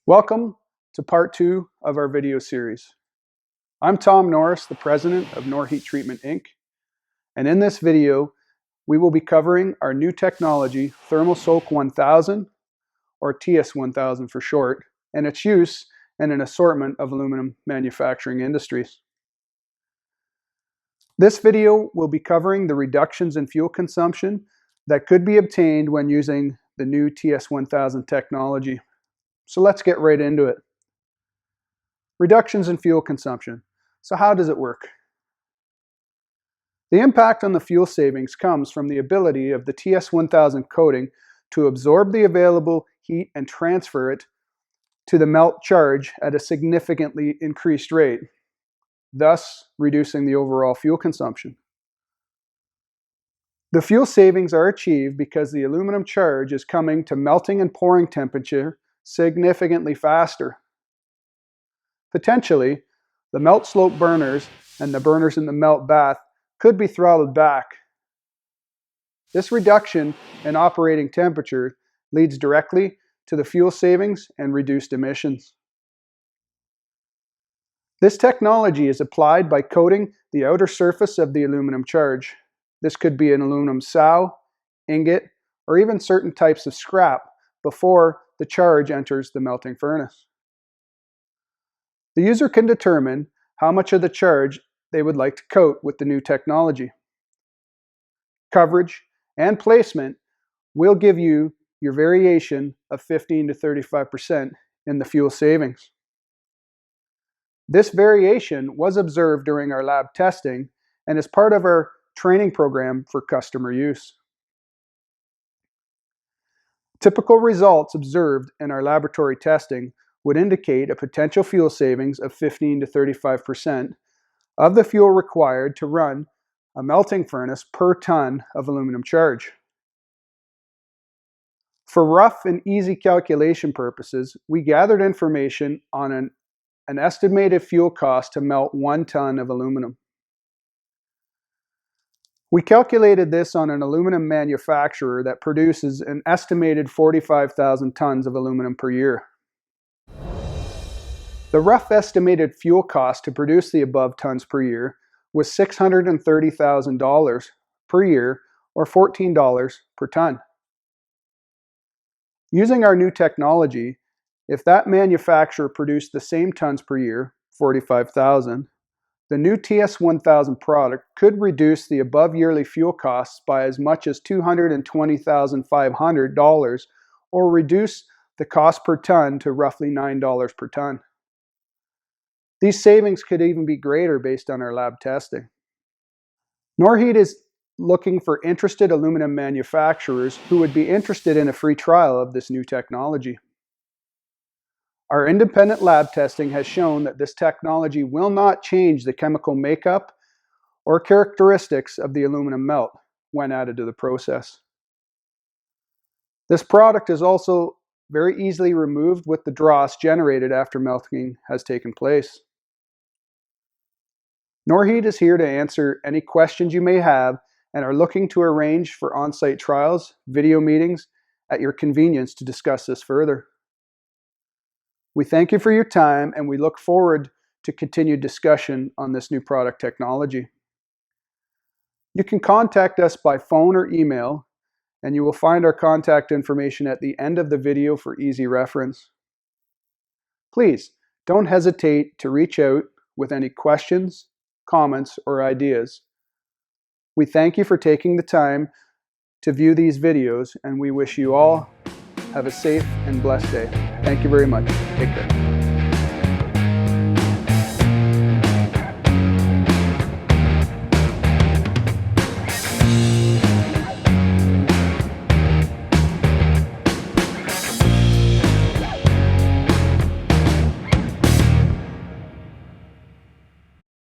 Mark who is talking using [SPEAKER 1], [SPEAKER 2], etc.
[SPEAKER 1] Welcome to part 2 of our video series. I'm Tom Norris, the president of Norheat Treatment Inc. And in this video, we will be covering our new technology, Thermal Soak 1000, or TS 1000 for short, and its use in an assortment of aluminum manufacturing industries. This video will be covering the reductions in fuel consumption that could be obtained when using the new TS 1000 technology. So let's get right into it. Reductions in fuel consumption. So how does it work? The impact on the fuel savings comes from the ability of the TS 1000 coating to absorb the available heat and transfer it to the melt charge at a significantly increased rate, thus reducing the overall fuel consumption. The fuel savings are achieved because the aluminum charge is coming to melting and pouring temperature significantly faster. Potentially, the melt slope burners and the burners in the melt bath could be throttled back. This reduction in operating temperature leads directly to the fuel savings and reduced emissions. This technology is applied by coating the outer surface of the aluminum charge. This could be an aluminum sow, ingot, or even certain types of scrap before the charge enters the melting furnace. The user can determine how much of the charge they would like to coat with the new technology. Coverage and placement will give you your variation of 15 to 35% in the fuel savings. This variation was observed during our lab testing and is part of our training program for customer use. Typical results observed in our laboratory testing would indicate a potential fuel savings of 15 to 35% of the fuel required to run a melting furnace per ton of aluminum charge. For rough and easy calculation purposes, we gathered information on an estimated fuel cost to melt 1 ton of aluminum. We calculated this on an aluminum manufacturer that produces an estimated 45,000 tons of aluminum per year. The rough estimated fuel cost to produce the above tons per year was $630,000 per year, or $14 per ton. Using our new technology, if that manufacturer produced the same tons per year, 45,000, the new TS 1000 product could reduce the above yearly fuel costs by as much as $220,500, or reduce the cost per ton to roughly $9 per ton. These savings could even be greater based on our lab testing. Norheat is looking for interested aluminum manufacturers who would be interested in a free trial of this new technology. Our independent lab testing has shown that this technology will not change the chemical makeup or characteristics of the aluminum melt when added to the process. This product is also very easily removed with the dross generated after melting has taken place. Norheat is here to answer any questions you may have and are looking to arrange for on-site trials, video meetings at your convenience to discuss this further. We thank you for your time, and we look forward to continued discussion on this new product technology. You can contact us by phone or email, and you will find our contact information at the end of the video for easy reference. Please don't hesitate to reach out with any questions, comments, or ideas. We thank you for taking the time to view these videos, and we wish you all have a safe and blessed day. Thank you very much. Take care.